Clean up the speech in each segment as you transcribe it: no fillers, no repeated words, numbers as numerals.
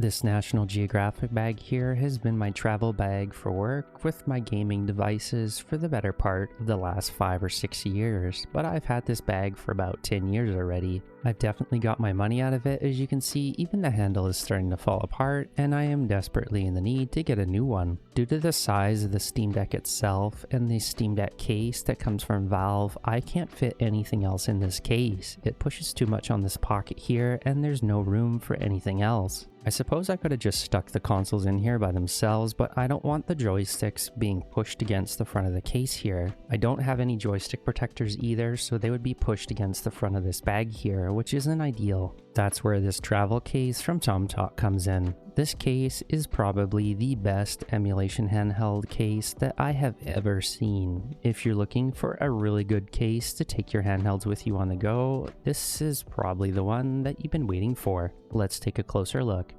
This National Geographic bag here has been my travel bag for work with my gaming devices for the better part of the last 5 or 6 years, but I've had this bag for about 10 years already. I've definitely got my money out of it. As you can see, even the handle is starting to fall apart, and I am desperately in the need to get a new one. Due to the size of the Steam Deck itself and the Steam Deck case that comes from Valve, I can't fit anything else in this case. It pushes too much on this pocket here, and there's no room for anything else. I suppose I could have just stuck the consoles in here by themselves, but I don't want the joysticks being pushed against the front of the case here. I don't have any joystick protectors either, so they would be pushed against the front of this bag here, which isn't ideal. That's where this travel case from Tomtoc comes in. This case is probably the best emulation handheld case that I have ever seen. If you're looking for a really good case to take your handhelds with you on the go, this is probably the one that you've been waiting for. Let's take a closer look.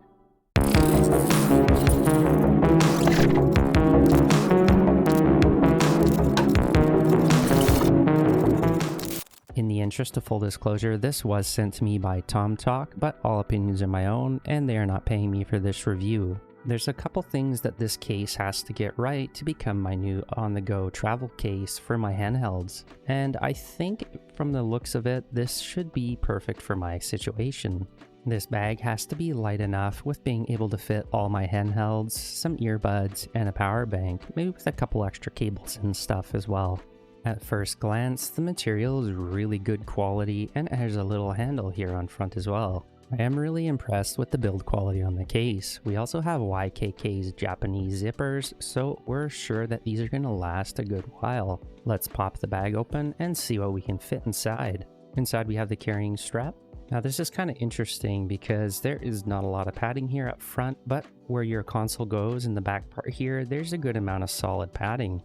In the interest of full disclosure, this was sent to me by Tomtoc, but all opinions are my own, and they are not paying me for this review. There's a couple things that this case has to get right to become my new on-the-go travel case for my handhelds, and I think from the looks of it, this should be perfect for my situation. This bag has to be light enough with being able to fit all my handhelds, some earbuds, and a power bank, maybe with a couple extra cables and stuff as well. At first glance, the material is really good quality and it has a little handle here on front as well. I am really impressed with the build quality on the case. We also have YKK's Japanese zippers, so we're sure that these are going to last a good while. Let's pop the bag open and see what we can fit inside. Inside we have the carrying strap. Now this is kind of interesting because there is not a lot of padding here up front, but where your console goes in the back part here, there's a good amount of solid padding.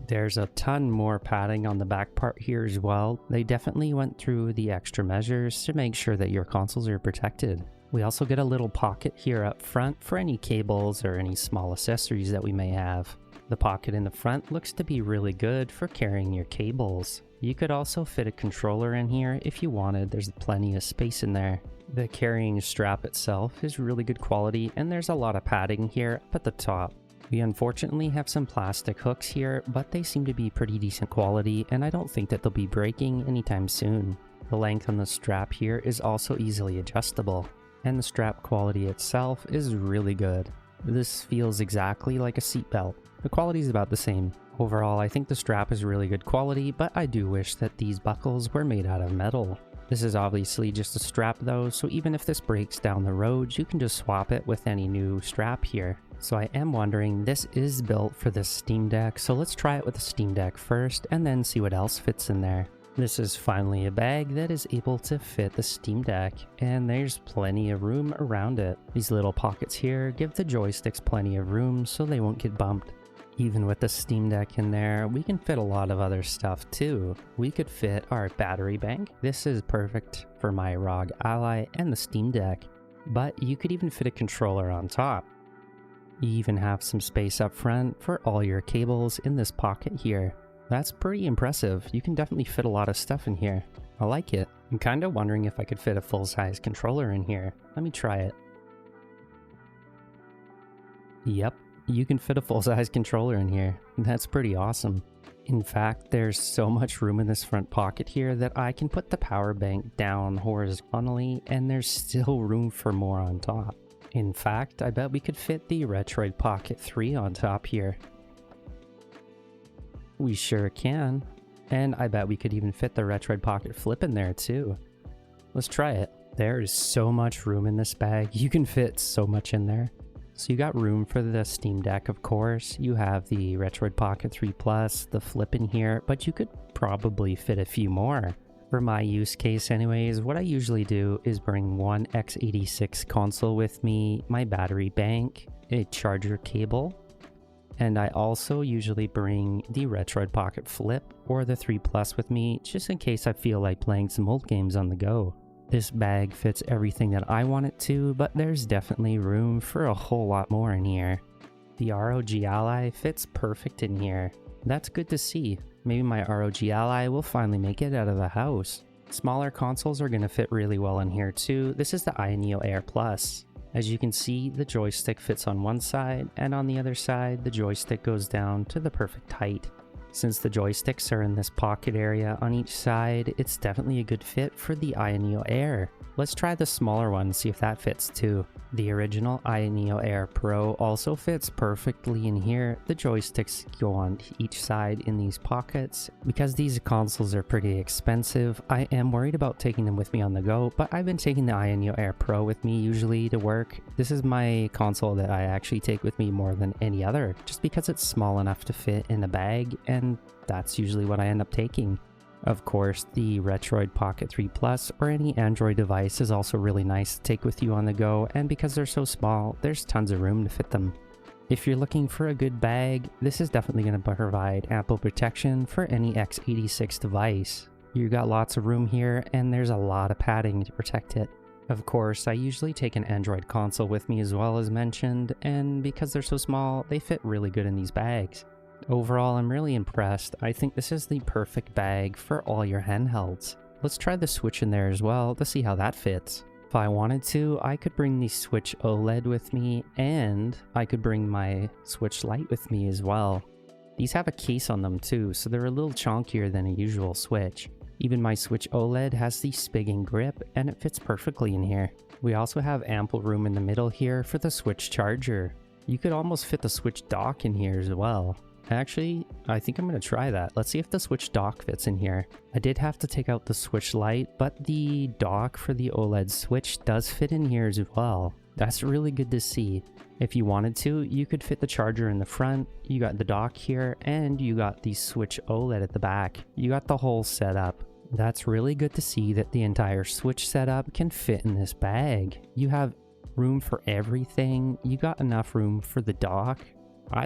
There's a ton more padding on the back part here as well. They definitely went through the extra measures to make sure that your consoles are protected. We also get a little pocket here up front for any cables or any small accessories that we may have. The pocket in the front looks to be really good for carrying your cables. You could also fit a controller in here if you wanted. There's plenty of space in there. The carrying strap itself is really good quality, and there's a lot of padding here up at the top. We unfortunately have some plastic hooks here, but they seem to be pretty decent quality, and I don't think that they'll be breaking anytime soon. The length on the strap here is also easily adjustable, and the strap quality itself is really good. This feels exactly like a seatbelt. The quality is about the same. Overall, I think the strap is really good quality, but I do wish that these buckles were made out of metal. This is obviously just a strap though, so even if this breaks down the road, you can just swap it with any new strap here. So I am wondering, this is built for the Steam Deck, so let's try it with the Steam Deck first and then see what else fits in there. This is finally a bag that is able to fit the Steam Deck, and there's plenty of room around it. These little pockets here give the joysticks plenty of room so they won't get bumped. Even with the Steam Deck in there, we can fit a lot of other stuff too. We could fit our battery bank. This is perfect for my ROG Ally and the Steam Deck, but you could even fit a controller on top. You even have some space up front for all your cables in this pocket here. That's pretty impressive. You can definitely fit a lot of stuff in here. I like it. I'm kind of wondering if I could fit a full-size controller in here. Let me try it. Yep, you can fit a full-size controller in here. That's pretty awesome. In fact, there's so much room in this front pocket here that I can put the power bank down horizontally, and there's still room for more on top. In fact, I bet we could fit the Retroid Pocket 3 on top here. We sure can. And I bet we could even fit the Retroid Pocket Flip in there too. Let's try it. There is so much room in this bag. You can fit so much in there. So you got room for the Steam Deck, of course. You have the Retroid Pocket 3 Plus, the Flip in here, but you could probably fit a few more. For my use case anyways, what I usually do is bring one x86 console with me, my battery bank, a charger cable, and I also usually bring the Retroid Pocket Flip or the 3 Plus with me just in case I feel like playing some old games on the go. This bag fits everything that I want it to, but there's definitely room for a whole lot more in here. The ROG Ally fits perfect in here. That's good to see. Maybe my ROG Ally will finally make it out of the house. Smaller consoles are going to fit really well in here too. This is the iNeo Air Plus. As you can see, the joystick fits on one side, and on the other side, the joystick goes down to the perfect height. Since the joysticks are in this pocket area on each side, it's definitely a good fit for the Neo Air. Let's try the smaller one, see if that fits too. The original Neo Air Pro also fits perfectly in here. The joysticks go on each side in these pockets. Because these consoles are pretty expensive, I am worried about taking them with me on the go, but I've been taking the Neo Air Pro with me usually to work. This is my console that I actually take with me more than any other, just because it's small enough to fit in a bag, and that's usually what I end up taking. Of course, the Retroid Pocket 3 Plus or any Android device is also really nice to take with you on the go, and because they're so small, there's tons of room to fit them. If you're looking for a good bag, this is definitely going to provide ample protection for any x86 device. You got lots of room here, and there's a lot of padding to protect it. Of course, I usually take an Android console with me as well as mentioned, and because they're so small, they fit really good in these bags. Overall, I'm really impressed. I think this is the perfect bag for all your handhelds. Let's try the Switch in there as well to see how that fits. If I wanted to, I could bring the Switch OLED with me, and I could bring my Switch Lite with me as well. These have a case on them too, so they're a little chunkier than a usual Switch. Even my Switch OLED has the spigging grip, and it fits perfectly in here. We also have ample room in the middle here for the Switch charger. You could almost fit the Switch dock in here as well. Actually, I think I'm going to try that. Let's see if the Switch dock fits in here. I did have to take out the Switch Lite, but the dock for the OLED Switch does fit in here as well. That's really good to see. If you wanted to, you could fit the charger in the front, you got the dock here, and you got the Switch OLED at the back. You got the whole setup. That's really good to see that the entire Switch setup can fit in this bag. You have room for everything. You got enough room for the dock.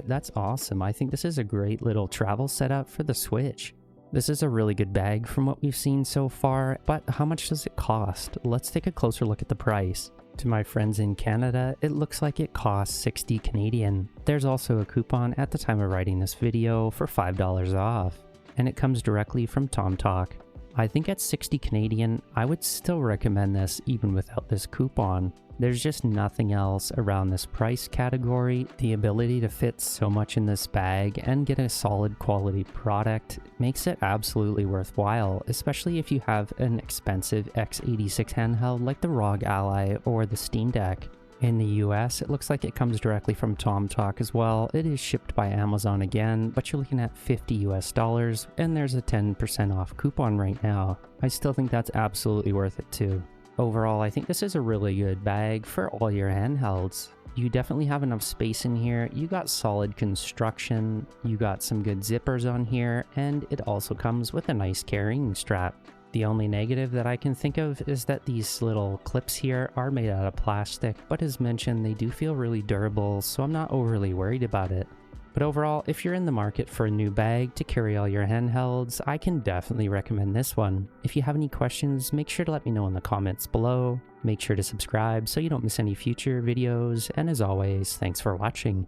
That's awesome. I think this is a great little travel setup for the Switch. This is a really good bag from what we've seen so far, but how much does it cost? Let's take a closer look at the price. To my friends in Canada, it looks like it costs 60 Canadian. There's also a coupon at the time of writing this video for $5 off, and it comes directly from Tomtoc. I think at 60 Canadian, I would still recommend this even without this coupon. There's just nothing else around this price category. The ability to fit so much in this bag and get a solid quality product makes it absolutely worthwhile, especially if you have an expensive x86 handheld like the ROG Ally or the Steam Deck. In the US, it looks like it comes directly from Tomtoc as well. It is shipped by Amazon again, but you're looking at $50 US, and there's a 10% off coupon right now. I still think that's absolutely worth it too. Overall, I think this is a really good bag for all your handhelds. You definitely have enough space in here, you got solid construction, you got some good zippers on here, and it also comes with a nice carrying strap. The only negative that I can think of is that these little clips here are made out of plastic, but as mentioned, they do feel really durable, so I'm not overly worried about it. But overall, if you're in the market for a new bag to carry all your handhelds, I can definitely recommend this one. If you have any questions, make sure to let me know in the comments below. Make sure to subscribe so you don't miss any future videos, and as always, thanks for watching.